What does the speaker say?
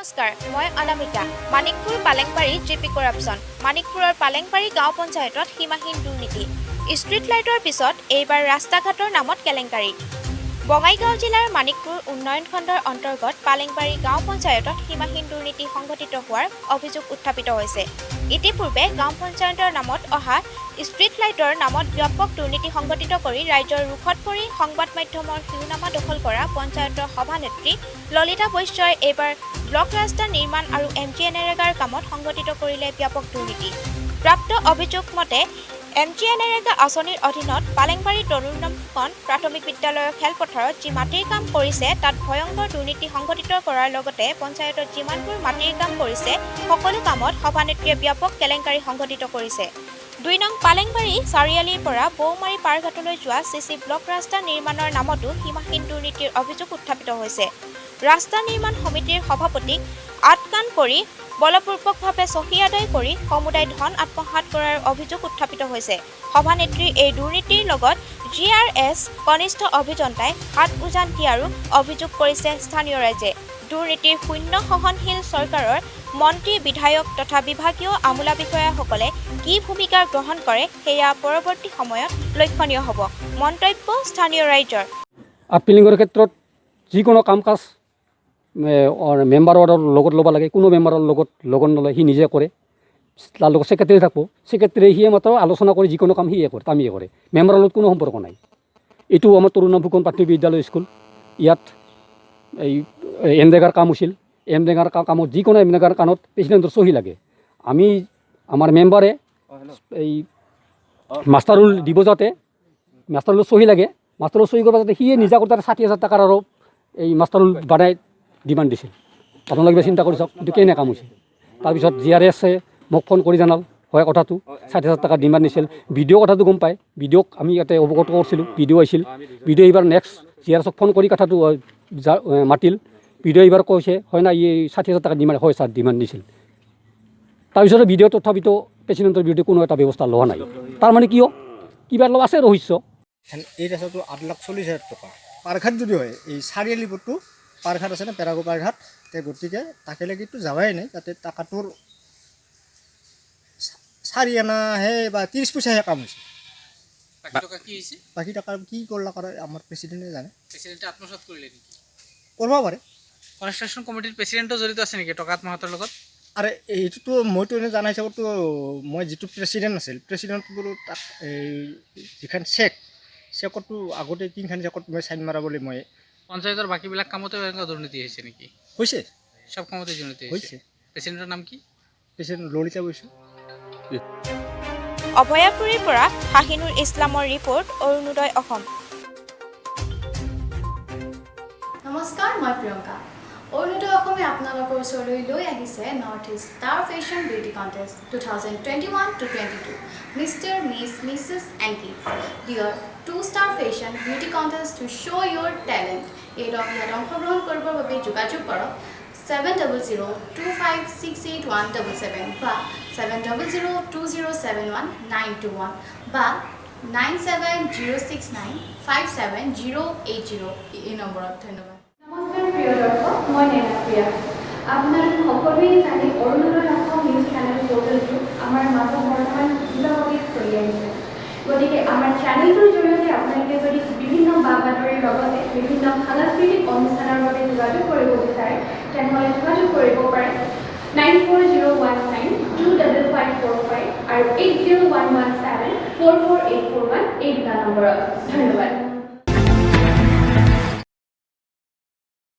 নমস্কাৰ, মই Anamika. Manikpur Palengbari GP corruption. মানিকপুৰৰ পালেংবাৰী গাঁও পঞ্চায়তত সীমাহীন দুৰ্নীতি। ষ্ট্ৰীট লাইটৰ পিছত এইবাৰ ৰাস্তা ঘাটৰ নামত কেলেংকাৰী। বঙাইগাঁও জিলাৰ মানিকপুৰ উন্নয়ন খণ্ডৰ অন্তৰ্গত পালেংবাৰী গাঁও পঞ্চায়তত সীমাহীন দুৰ্নীতি সংঘটিত হোৱাৰ অভিযোগ উত্থাপিত হৈছে। ইতিপূৰ্বে গাঁও পঞ্চায়তৰ নামত অহা ষ্ট্ৰীট লাইটৰ নামত ব্যাপক দুৰ্নীতি সংঘটিত কৰি ৰাজ্যৰ ৰোষত পৰি সংবাদ মাধ্যমৰ শিৰোনামা দখল কৰা পঞ্চায়তৰ সভানেত্ৰী ললিতা বৈশ্যই এইবাৰ ব্লক ৰাস্তা নিৰ্মাণ আৰু MGNৰেগাৰ কামত সংঘটিত কৰিলে ব্যাপক দুৰ্নীতি। প্ৰাপ্ত অভিযোগ মতে MGNৰেগা আঁচনিৰ অধীনত পালেংবাৰী তৰুণ ফুকন প্ৰাথমিক বিদ্যালয়ৰ খেলপথাৰত যি মাটিৰ কাম কৰিছে তাত ভয়ংকৰ দুৰ্নীতি সংঘটিত কৰাৰ লগতে পঞ্চায়তত যিমানবোৰ মাটিৰ কাম কৰিছে সকলো কামত সভানেত্ৰীয়ে ব্যাপক কেলেংকাৰী সংঘটিত কৰিছে। ২ নং পালেংবাৰী চাৰিআলিৰ পৰা বৌমাৰী পাৰঘাটলৈ যোৱা CC ব্লক ৰাস্তা নিৰ্মাণৰ নামতো সীমাহীন দুৰ্নীতিৰ অভিযোগ উত্থাপিত হৈছে। ৰাস্তা নিৰ্মাণ সমিতিৰ সভাপতিক আটকান কৰি বলপূৰ্বকভাৱে চহী আদায় কৰি সমুদায় ধন আত্মসাৎ কৰাৰ অভিযোগ উত্থাপিত হৈছে। সভানেত্ৰীৰ এই দুৰ্নীতিৰ লগত GRS কনিষ্ঠ অভিযন্তাই হাত উজান দিয়াৰো অভিযোগ কৰিছে স্থানীয় ৰাইজে। দুৰ্নীতিৰ শূন্য সহনশীল চৰকাৰৰ মন্ত্ৰী বিধায়ক তথা বিভাগীয় আমোলা বিষয়াসকলে কি ভূমিকা গ্ৰহণ কৰে সেয়া পৰৱৰ্তী সময়ত লক্ষণীয় হ'ব। মন্তব্য স্থানীয় ৰাইজৰ। আপিলিঙৰ ক্ষেত্ৰত যিকোনো কাম কাজ মেম্বাৰৰ লগত ল'ব লাগে, কোনো মেম্বাৰৰ লগত নলয়, সি নিজে কৰে। তাৰ লগত ছেক্ৰেটাৰী থাকিব, ছেক্ৰেটাৰী সিয়ে মাত্ৰ আলোচনা কৰি যিকোনো কাম সিয়ে কৰে, তামিয়ে কৰে। মেম্বাৰৰ লগত কোনো সম্পৰ্ক নাই। এইটো আমাৰ তৰুণ ফুকন প্ৰাথমিক বিদ্যালয় স্কুল, ইয়াত এই MNৰেগাৰ কাম হৈছিল। MNৰেগাৰ কামত যিকোনো MNৰেগাৰ কামত প্ৰেচিডেণ্টৰ চহী লাগে। আমাৰ মেম্বাৰে এই মাষ্টাৰুল দিব যাওঁতে মাষ্টাৰুল চহী লাগে, মাষ্টাৰুল চহী কৰিব যাতে সিয়ে নিজা কৰি তাতে ৬০,০০০ টকাৰ আৰু এই মাষ্টাৰুল বানাই ডিমাণ্ড দিছিল। আপোনালোকে চিন্তা কৰি চাওক এইটো কেনে কাম হৈছে। তাৰপিছত GRSে মোক ফোন কৰি জনাল হয় কথাটো, ৬০,০০০ টকা ডিমাণ্ড দিছিল। ভিডিঅ' কথাটো গম পায়, ভিডিঅ'ক আমি ইয়াতে অৱগত কৰিছিলোঁ, ভিডিঅ' আহিছিল। ভিডিঅ' এইবাৰ নেক্সট GRSক ফোন কৰি কথাটো মাতিল। ভিডিঅ' এইবাৰ কৈছে হয় না, এই ৬০,০০০ টকা ডিমাণ্ড হয় ছাৰ, ডিমাণ্ড দিছিল। তাৰপিছতে ভিডিঅ'ত তথাপিতো প্ৰেচিডেণ্টৰ বিৰুদ্ধে কোনো এটা ব্যৱস্থা লোৱা নাই। তাৰমানে কিয় কিবা অলপ আছে ৰহস্য। এই ৰাস্তাটো ৮,৪০,০০০ টকা পাৰঘাট যদি হয়, এই চাৰিআলি পথটো পাৰঘাট আছে না, পেৰাগো পাৰঘাট, গতিকে তাকে লাগিতো যাৱাই নাই। তাতে টকাটোৰ 4 আনাহে বা 30 পইচাহে কাম হৈছে। বাকী টকা কি কৰলা কৰে আমাৰ প্ৰেচিডেণ্টে জানে। প্ৰেচিডেণ্টে আত্মসাৎ কৰিলে নেকি? কৰিব পাৰে। কনষ্ট্ৰাকশ্যন কমিটিৰ প্ৰেচিডেণ্টও জড়িত আছে নেকি টকা আত্মসাতৰ লগত? আৰু এইটোতো মইতো এনে জানা হিচাপততো মই যিটো প্ৰেচিডেণ্ট আছিল, প্ৰেচিডেণ্টবোৰো তাত এই যিখন চেকতো আগতে 3খন চেকত মই চাইন মাৰাবলৈ মই পঞ্চায়তৰ বাকীবিলাক কামতো এনেকুৱা দুৰ্নীতি হৈছে নেকি? হৈছে, চব কামতে দুৰ্নীতি হৈছে। প্ৰেচিডেণ্টৰ নাম কি? প্ৰেচিডেণ্ট ললিতা বৈশ্য। অভয়াপুৰীৰ পৰা শাহিনুৰ ইছলামৰ ৰিপৰ্ট, অৰুণোদয় অসম। নমস্কাৰ, মই প্ৰিয়ংকা। অৰুণোদয় অসমে আপোনালোকৰ ওচৰলৈ লৈ আহিছে north east star fashion beauty contest 2021-22 mister, miss, missus and kids dear 2-star fashion beauty contest to show' your talent. এই ইয়াত অংশগ্ৰহণ কৰিবৰ বাবে যোগাযোগ কৰক 7002568177 বা 7002071921 বা 9706957080 এই নম্বৰত। ধন্যবাদ। নমস্কাৰ প্ৰিয় দৰ্শক, মই নেনাপ্ৰিয়া। আপোনালোক সকলোৱে জানে অৰুণোদয় অসম নিউজ চেনেল পৰ্টেলটো আমাৰ মাজত বৰ্তমান দ্ৰুতগতিত চলি আহিছে। গতিকে আমাৰ চেনেলটোৰ জৰিয়তে আপোনালোকে যদি বিভিন্ন বা-বাতৰিৰ লগতে বিভিন্ন সাংস্কৃতিক অনুষ্ঠানৰ বাবে যোগাযোগ কৰিব বিচাৰে তেনেহ'লে যোগাযোগ কৰিব পাৰে 9401925545 আৰু 80117448441 এই দুটা নম্বৰত। ধন্যবাদ।